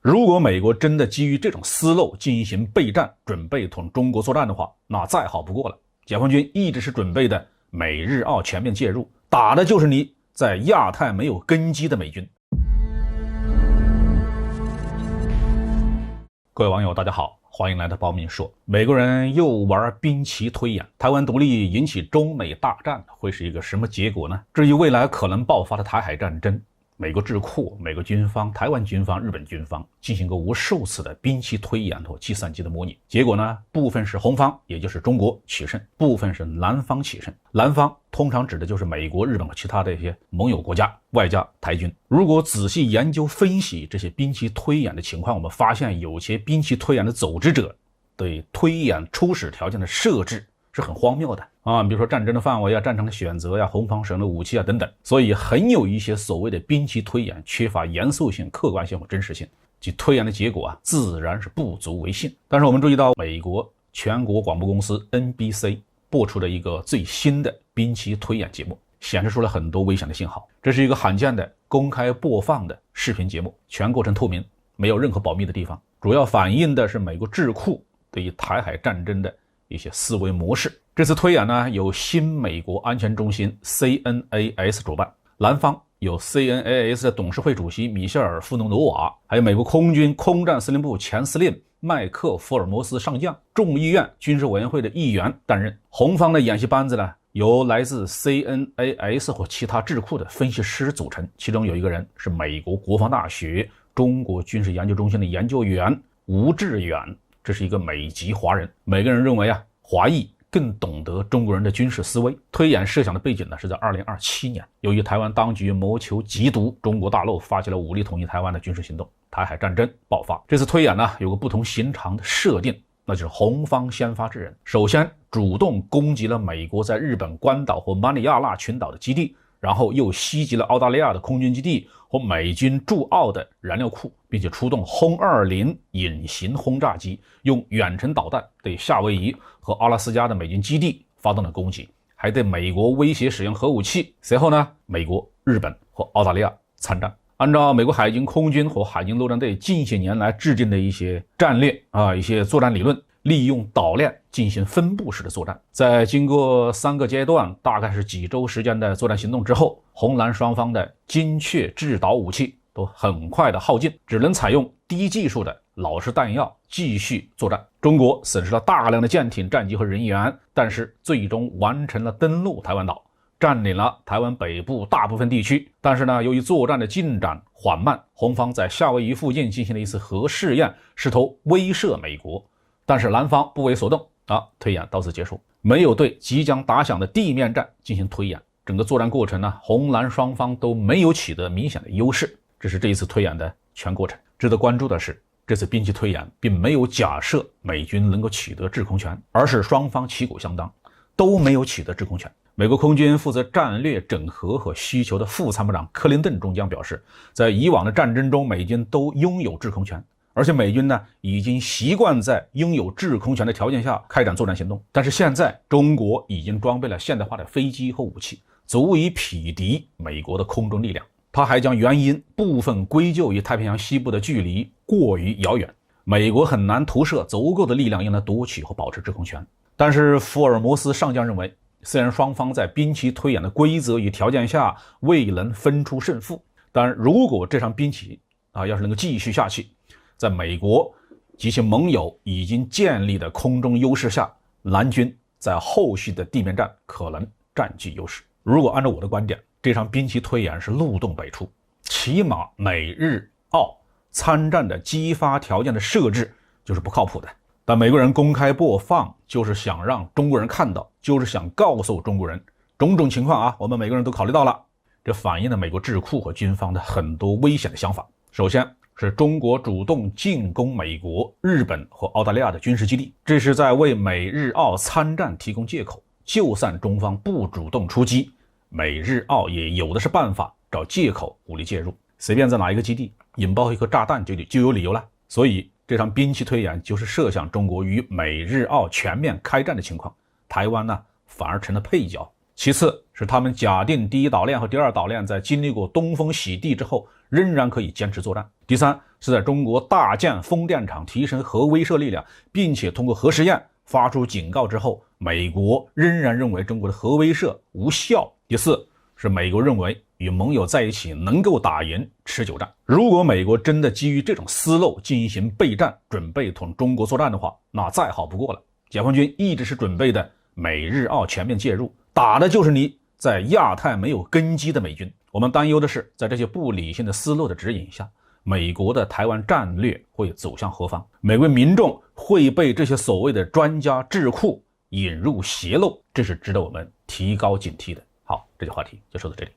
如果美国真的基于这种思路进行备战，准备同中国作战的话，那再好不过了。解放军一直是准备的美日澳全面介入，打的就是你在亚太没有根基的美军。各位网友大家好，欢迎来到包明说。美国人又玩兵棋推演，台湾独立引起中美大战会是一个什么结果呢？至于未来可能爆发的台海战争，美国智库、美国军方、台湾军方、日本军方进行过无数次的兵棋推演和计算机的模拟，结果呢，部分是红方，也就是中国取胜，部分是蓝方取胜。蓝方通常指的就是美国、日本和其他的一些盟友国家，外加台军。如果仔细研究分析这些兵棋推演的情况，我们发现有些兵棋推演的组织者对推演初始条件的设置是很荒谬的啊，比如说战争的范围啊、战场的选择呀、红方使用的武器啊等等，所以很有一些所谓的兵棋推演缺乏严肃性、客观性和真实性，即推演的结果自然是不足为信。但是我们注意到美国全国广播公司 NBC 播出的一个最新的兵棋推演节目，显示出了很多危险的信号。这是一个罕见的公开播放的视频节目，全过程透明，没有任何保密的地方，主要反映的是美国智库对于台海战争的一些思维模式。这次推演呢，由新美国安全中心 CNAS 主办，蓝方有 CNAS 的董事会主席米歇尔·富农罗瓦，还有美国空军空战司令部前司令麦克·福尔摩斯上将，众议院军事委员会的议员担任。红方的演习班子呢，由来自 CNAS 或其他智库的分析师组成，其中有一个人是美国国防大学中国军事研究中心的研究员吴志远，这是一个美籍华人。每个人认为华裔更懂得中国人的军事思维。推演设想的背景呢，是在2027年，由于台湾当局谋求缉毒，中国大陆发起了武力统一台湾的军事行动，台海战争爆发。这次推演呢，有个不同寻常的设定，那就是红方先发制人，首先主动攻击了美国在日本关岛和马里亚纳群岛的基地，然后又袭击了澳大利亚的空军基地和美军驻澳的燃料库，并且出动轰20隐形轰炸机，用远程导弹对夏威夷和阿拉斯加的美军基地发动了攻击，还对美国威胁使用核武器。随后呢，美国、日本和澳大利亚参战。按照美国海军空军和海军陆战队近些年来制定的一些战略一些作战理论，利用岛链进行分布式的作战。在经过3个阶段，大概是几周时间的作战行动之后，红蓝双方的精确制导武器都很快的耗尽，只能采用低技术的老式弹药继续作战。中国损失了大量的舰艇、战机和人员，但是最终完成了登陆台湾岛，占领了台湾北部大部分地区。但是呢，由于作战的进展缓慢，红方在夏威夷附近进行了一次核试验，试图威慑美国，但是蓝方不为所动推演到此结束，没有对即将打响的地面战进行推演。整个作战过程呢，红蓝双方都没有取得明显的优势，这是这一次推演的全过程。值得关注的是，这次兵棋推演并没有假设美军能够取得制空权，而是双方旗鼓相当，都没有取得制空权。美国空军负责战略整合和需求的副参谋长克林顿中将表示，在以往的战争中，美军都拥有制空权，而且美军呢已经习惯在拥有制空权的条件下开展作战行动。但是现在中国已经装备了现代化的飞机和武器，足以匹敌美国的空中力量。他还将原因部分归咎于太平洋西部的距离过于遥远，美国很难投射足够的力量用来夺取和保持制空权。但是福尔摩斯上将认为，虽然双方在兵棋推演的规则与条件下未能分出胜负，但如果这场兵棋要是能够继续下去，在美国及其盟友已经建立的空中优势下，蓝军在后续的地面战可能占据优势。如果按照我的观点，这场兵棋推演是漏洞百出，起码美日澳参战的激发条件的设置就是不靠谱的。但美国人公开播放，就是想让中国人看到，就是想告诉中国人种种情况我们每个人都考虑到了。这反映了美国智库和军方的很多危险的想法。首先是中国主动进攻美国、日本和澳大利亚的军事基地，这是在为美日澳参战提供借口。就算中方不主动出击，美日澳也有的是办法找借口武力介入，随便在哪一个基地引爆一颗炸弹就有理由了。所以这场兵棋推演就是设想中国与美日澳全面开战的情况，台湾呢反而成了配角。其次是他们假定第一岛链和第二岛链在经历过东风洗地之后仍然可以坚持作战。第三，是在中国大建风电场，提升核威慑力量，并且通过核试验发出警告之后，美国仍然认为中国的核威慑无效。第四是美国认为与盟友在一起能够打赢持久战。如果美国真的基于这种思路进行备战，准备同中国作战的话，那再好不过了。解放军一直是准备的美日澳全面介入，打的就是你在亚太没有根基的美军。我们担忧的是，在这些不理性的思路的指引下，美国的台湾战略会走向何方？美国民众会被这些所谓的专家智库引入邪路，这是值得我们提高警惕的。好，这期话题就说到这里。